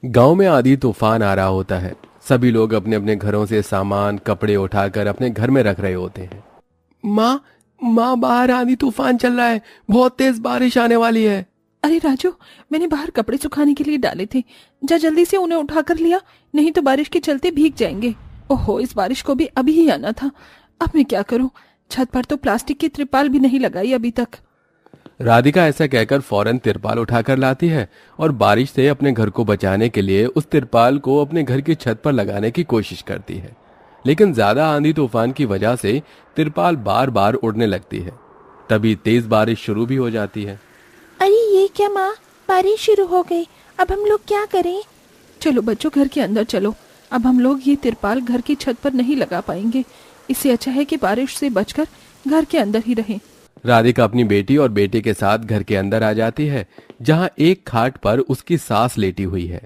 गांव में आंधी तूफान आ रहा होता है। सभी लोग अपने अपने घरों से सामान कपड़े उठाकर अपने घर में रख रहे होते हैं। माँ माँ, बाहर आंधी तूफान चल रहा है, बहुत तेज बारिश आने वाली है। अरे राजू, मैंने बाहर कपड़े सुखाने के लिए डाले थे, जा जल्दी से उन्हें उठा कर लिया, नहीं तो बारिश के चलते भीग जाएंगे। ओहो, इस बारिश को भी अभी ही आना था। अब मैं क्या करूं? छत पर तो प्लास्टिक की त्रिपाल भी नहीं लगाई अभी तक। राधिका ऐसा कहकर फौरन तिरपाल उठाकर लाती है और बारिश से अपने घर को बचाने के लिए उस तिरपाल को अपने घर की छत पर लगाने की कोशिश करती है। लेकिन ज्यादा आंधी तूफान की वजह से तिरपाल बार बार उड़ने लगती है। तभी तेज बारिश शुरू भी हो जाती है। अरे ये क्या माँ, बारिश शुरू हो गई, अब हम लोग क्या करें? चलो बच्चों, घर के अंदर चलो। अब हम लोग ये तिरपाल घर की छत पर नहीं लगा पाएंगे। इससे अच्छा है कि बारिश से बचकर घर के अंदर ही रहें। राधिका अपनी बेटी और बेटे के साथ घर के अंदर आ जाती है, जहां एक खाट पर उसकी सास लेटी हुई है।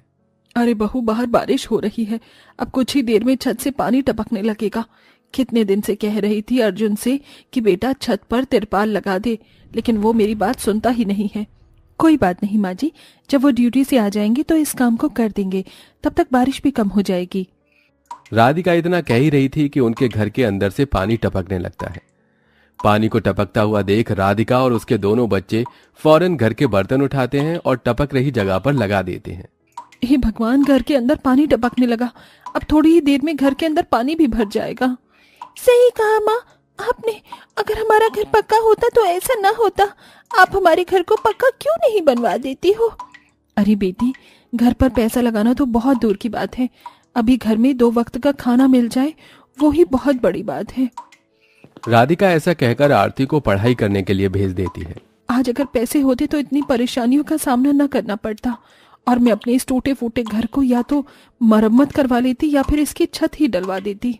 अरे बहू, बाहर बारिश हो रही है, अब कुछ ही देर में छत से पानी टपकने लगेगा। कितने दिन से कह रही थी अर्जुन से कि बेटा छत पर तिरपाल लगा दे, लेकिन वो मेरी बात सुनता ही नहीं है। कोई बात नहीं माँ जी, जब वो ड्यूटी से आ जाएंगे तो इस काम को कर देंगे, तब तक बारिश भी कम हो जाएगी। राधिका इतना कह ही रही थी कि उनके घर के अंदर से पानी टपकने लगता है। पानी को टपकता हुआ देख राधिका और उसके दोनों बच्चे फौरन घर के बर्तन उठाते हैं और टपक रही जगह पर लगा देते हैं। हे भगवान, घर के अंदर पानी टपकने लगा। अब थोड़ी ही देर में घर के अंदर पानी भी भर जाएगा। सही कहा माँ आपने, अगर हमारा घर पक्का होता तो ऐसा ना होता। आप हमारे घर को पक्का क्यों नहीं बनवा देती हो? अरे बेटी, घर पर पैसा लगाना तो बहुत दूर की बात है। अभी घर में 2 वक्त का खाना मिल जाए, वो ही बहुत बड़ी बात है। राधिका ऐसा कहकर आरती को पढ़ाई करने के लिए भेज देती है। आज अगर पैसे होते तो इतनी परेशानियों का सामना न करना पड़ता, और मैं अपने इस टूटे फूटे घर को या तो मरम्मत करवा लेती या फिर इसकी छत ही डलवा देती।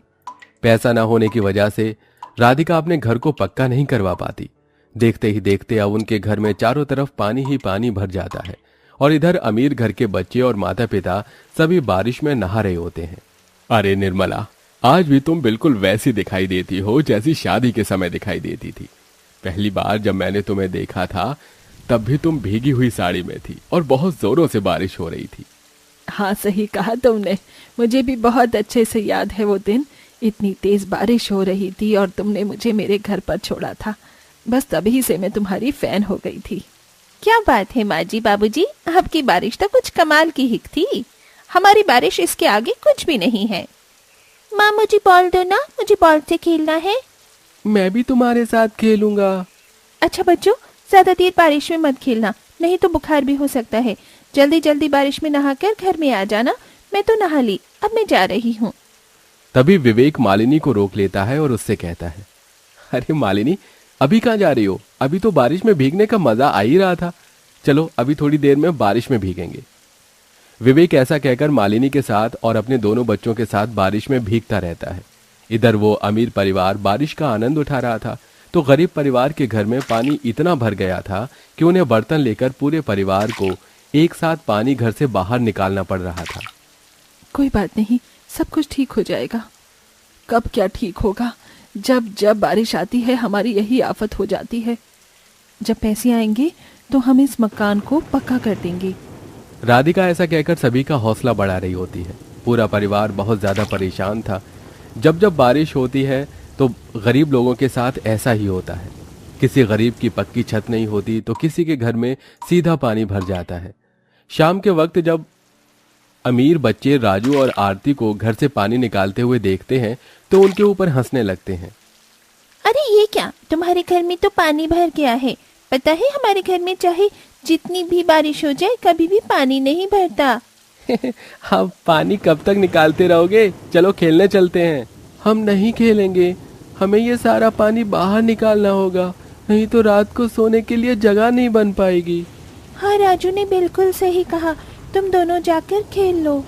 पैसा न होने की वजह से राधिका अपने घर को पक्का नहीं करवा पाती। देखते ही देखते अब उनके घर में चारों तरफ पानी ही पानी भर जाता है और इधर अमीर घर के बच्चे और माता पिता सभी बारिश में नहा रहे होते हैं। अरे निर्मला, आज भी तुम बिल्कुल वैसी दिखाई देती हो जैसी शादी के समय दिखाई देती थी। पहली बार जब मैंने तुम्हें देखा था तब भी तुम भीगी हुई साड़ी में थी और बहुत जोरों से बारिश हो रही थी। हाँ, सही कहा तुमने, मुझे भी बहुत अच्छे से याद है वो दिन। इतनी तेज बारिश हो रही थी और तुमने मुझे मेरे घर पर छोड़ा था। बस तभी से मैं तुम्हारी फैन हो गई थी। क्या बात है माँ जी, बाबूजी, आपकी बारिश तो कुछ कमाल की हिक थी। हमारी बारिश इसके आगे कुछ भी नहीं है। माँ मुझे बॉल दो ना, मुझे बॉल से खेलना है। मैं भी तुम्हारे साथ खेलूंगा। अच्छा बच्चों, ज्यादा देर बारिश में मत खेलना, नहीं तो बुखार भी हो सकता है। जल्दी जल्दी बारिश में नहाकर घर में आ जाना। मैं तो नहा ली, अब मैं जा रही हूँ। तभी विवेक मालिनी को रोक लेता है और उससे कहता है, अरे मालिनी, अभी कहाँ जा रही हो? अभी तो बारिश में भीगने का मजा आ ही रहा था। चलो अभी थोड़ी देर में बारिश में भीगेंगे। विवेक ऐसा कहकर मालिनी के साथ और अपने दोनों बच्चों के साथ बारिश में भीगता रहता है। इधर वो अमीर परिवार बारिश का आनंद उठा रहा था, तो गरीब परिवार के घर में पानी इतना भर गया था कि उन्हें बर्तन लेकर पूरे परिवार को एक साथ पानी घर से बाहर निकालना पड़ रहा था। कोई बात नहीं, सब कुछ ठीक हो जाएगा। कब क्या ठीक होगा? जब जब बारिश आती है हमारी यही आफत हो जाती है। जब पैसे आएंगे तो हम इस मकान को पक्का कर देंगे। राधिका ऐसा कहकर सभी का हौसला बढ़ा रही होती है। पूरा परिवार बहुत ज्यादा परेशान था। जब जब बारिश होती है तो गरीब लोगों के साथ ऐसा ही होता है। किसी गरीब की पक्की छत नहीं होती तो किसी के घर में सीधा पानी भर जाता है। शाम के वक्त जब अमीर बच्चे राजू और आरती को घर से पानी निकालते हुए देखते हैं तो उनके ऊपर हंसने लगते हैं। अरे ये क्या, तुम्हारे घर में तो पानी भर गया है। पता है हमारे घर में चाहे जितनी भी बारिश हो जाए कभी भी पानी नहीं भरता। आप पानी कब तक निकालते रहोगे? चलो खेलने चलते हैं। हम नहीं खेलेंगे, हमें ये सारा पानी बाहर निकालना होगा, नहीं तो रात को सोने के लिए जगह नहीं बन पाएगी। हाँ, राजू ने बिल्कुल सही कहा, तुम दोनों जाकर खेल लो।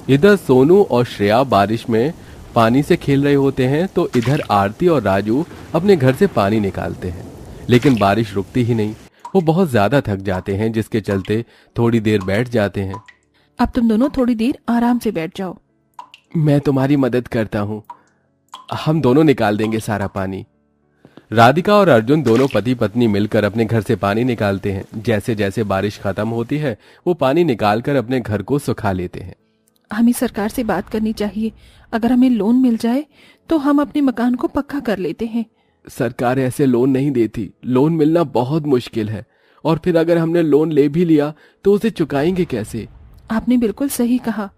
इधर सोनू और श्रेया बारिश में पानी से खेल रहे होते हैं तो इधर आरती और राजू अपने घर से पानी निकालते हैं, लेकिन बारिश रुकती ही नहीं। वो बहुत ज्यादा थक जाते हैं, जिसके चलते थोड़ी देर बैठ जाते हैं। अब तुम दोनों थोड़ी देर आराम से बैठ जाओ। मैं तुम्हारी मदद करता हूँ, हम दोनों निकाल देंगे सारा पानी। राधिका और अर्जुन दोनों पति पत्नी मिलकर अपने घर से पानी निकालते हैं। जैसे जैसे बारिश खत्म होती है वो पानी निकालकर अपने घर को सुखा लेते हैं। हमें सरकार से बात करनी चाहिए। अगर हमें लोन मिल जाए तो हम अपने मकान को पक्का कर लेते हैं। सरकार ऐसे लोन नहीं देती, लोन मिलना बहुत मुश्किल है, और फिर अगर हमने लोन ले भी लिया तो उसे चुकाएंगे कैसे? आपने बिल्कुल सही कहा।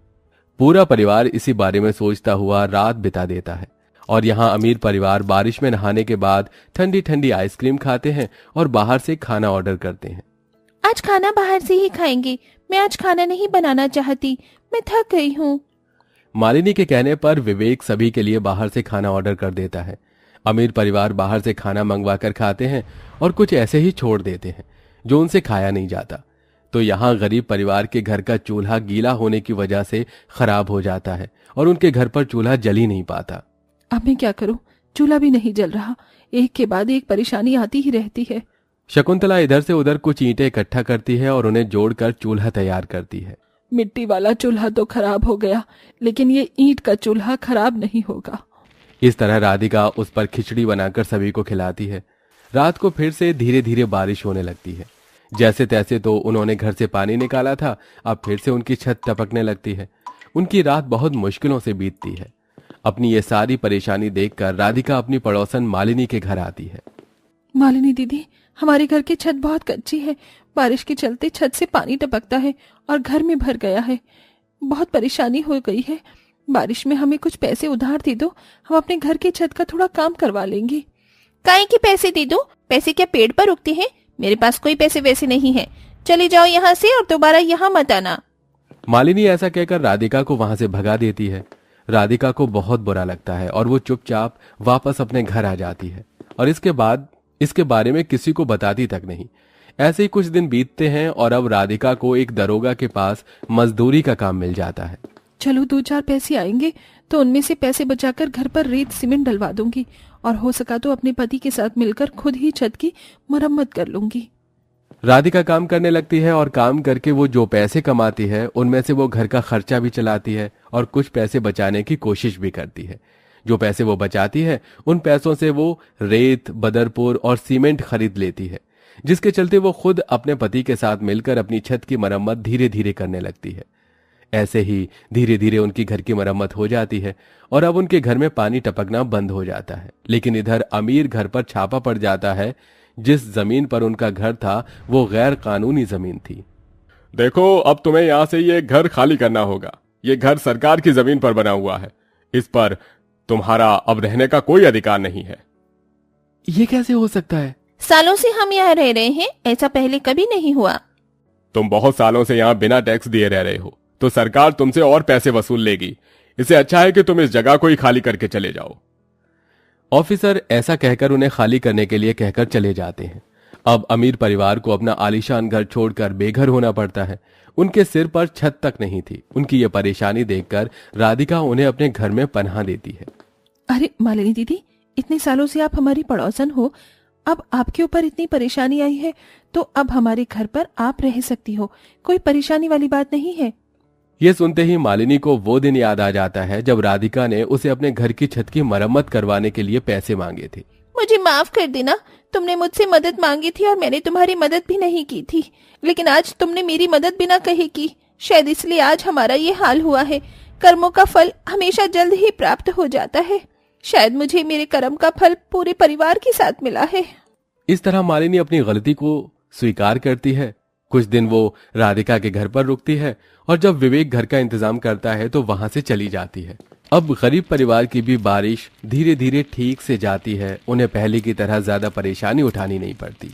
पूरा परिवार इसी बारे में सोचता हुआ रात बिता देता है। और यहाँ अमीर परिवार बारिश में नहाने के बाद ठंडी ठंडी आइसक्रीम खाते हैं और बाहर से खाना ऑर्डर करते हैं। आज खाना बाहर से ही खाएंगे, मैं आज खाना नहीं बनाना चाहती, मैं थक गई हूँ। मालिनी के कहने पर विवेक सभी के लिए बाहर से खाना ऑर्डर कर देता है। अमीर परिवार बाहर से खाना मंगवा कर खाते हैं और कुछ ऐसे ही छोड़ देते हैं जो उनसे खाया नहीं जाता। तो यहाँ गरीब परिवार के घर का चूल्हा गीला होने की वजह से खराब हो जाता है और उनके घर पर चूल्हा जल ही नहीं पाता। अब मैं क्या करूं? चूल्हा भी नहीं जल रहा। एक के बाद एक परेशानी आती ही रहती है। शकुंतला इधर से उधर कुछ ईंटें इकट्ठा करती है और उन्हें जोड़कर चूल्हा तैयार करती है। मिट्टी वाला चूल्हा तो खराब हो गया, लेकिन ये ईंट का चूल्हा खराब नहीं होगा। इस तरह राधिका उस पर खिचड़ी बनाकर सभी को खिलाती है। रात को फिर से धीरे धीरे बारिश होने लगती है। जैसे तैसे तो उन्होंने घर से पानी निकाला था, अब फिर से उनकी छत टपकने लगती है। उनकी रात बहुत मुश्किलों से बीतती है। अपनी ये सारी परेशानी देखकर राधिका अपनी पड़ोसन मालिनी के घर आती है। मालिनी दीदी, हमारे घर की छत बहुत कच्ची है। बारिश के चलते छत से पानी टपकता है और घर में भर गया है। बहुत परेशानी हो गई है। बारिश में हमें कुछ पैसे उधार दे दो, हम अपने घर की छत का थोड़ा काम करवा लेंगे। काहे के पैसे दे दो? पैसे क्या पेड़ पर उगते हैं? मेरे पास कोई पैसे वैसे नहीं है। चली जाओ यहाँ से और दोबारा यहाँ मत आना। मालिनी ऐसा कहकर राधिका को वहां से भगा देती है। राधिका को बहुत बुरा लगता है और वो चुपचाप वापस अपने घर आ जाती है और इसके बाद इसके बारे में किसी को बताती तक नहीं। ऐसे ही कुछ दिन बीतते हैं और अब राधिका को एक दरोगा के पास मजदूरी का काम मिल जाता है। चलो 2-4 पैसे आएंगे तो उनमें से पैसे बचाकर घर पर रेत सीमेंट डलवा दूंगी और हो सका तो अपने पति के साथ मिलकर खुद ही छत की मरम्मत कर लूंगी। राधिका काम करने लगती है और काम करके वो जो पैसे कमाती है उनमें से वो घर का खर्चा भी चलाती है और कुछ पैसे बचाने की कोशिश भी करती है। जो पैसे वो बचाती है उन पैसों से वो रेत, बदरपुर और सीमेंट खरीद लेती है, जिसके चलते वो खुद अपने पति के साथ मिलकर अपनी छत की मरम्मत धीरे धीरे करने लगती है। ऐसे ही धीरे धीरे उनकी घर की मरम्मत हो जाती है और अब उनके घर में पानी टपकना बंद हो जाता है। लेकिन इधर अमीर घर पर छापा पड़ जाता है। जिस जमीन पर उनका घर था वो गैर कानूनी जमीन थी। देखो, अब तुम्हें यहाँ से ये घर खाली करना होगा। ये घर सरकार की जमीन पर बना हुआ है, इस पर तुम्हारा अब रहने का कोई अधिकार नहीं है। ये कैसे हो सकता है? सालों से हम यहाँ रह रहे हैं, ऐसा पहले कभी नहीं हुआ। तुम बहुत सालों से यहाँ बिना टैक्स दिए रह रहे हो, तो सरकार तुमसे और पैसे वसूल लेगी। इससे अच्छा है कि तुम इस जगह को ही खाली करके चले जाओ। ऑफिसर ऐसा कहकर उन्हें खाली करने के लिए कहकर चले जाते हैं। अब अमीर परिवार को अपना आलीशान घर छोड़कर बेघर होना पड़ता है। उनके सिर पर छत तक नहीं थी। उनकी ये परेशानी देखकर राधिका उन्हें अपने घर में पनाह देती है। अरे मालिनी दीदी, इतने सालों से आप हमारी पड़ोसन हो, अब आपके ऊपर इतनी परेशानी आई है तो अब हमारे घर पर आप रह सकती हो, कोई परेशानी वाली बात नहीं है। ये सुनते ही मालिनी को वो दिन याद आ जाता है जब राधिका ने उसे अपने घर की छत की मरम्मत करवाने के लिए पैसे मांगे थे। मुझे माफ कर देना, तुमने मुझसे मदद मांगी थी और मैंने तुम्हारी मदद भी नहीं की थी, लेकिन आज तुमने मेरी मदद बिना कहे की, शायद इसलिए आज हमारा ये हाल हुआ है। कर्मों का फल हमेशा जल्द ही प्राप्त हो जाता है। शायद मुझे मेरे कर्म का फल पूरे परिवार के साथ मिला है। इस तरह मालिनी अपनी गलती को स्वीकार करती है। कुछ दिन वो राधिका के घर पर रुकती है और जब विवेक घर का इंतजाम करता है तो वहां से चली जाती है। अब गरीब परिवार की भी बारिश धीरे धीरे ठीक से जाती है। उन्हें पहले की तरह ज्यादा परेशानी उठानी नहीं पड़ती।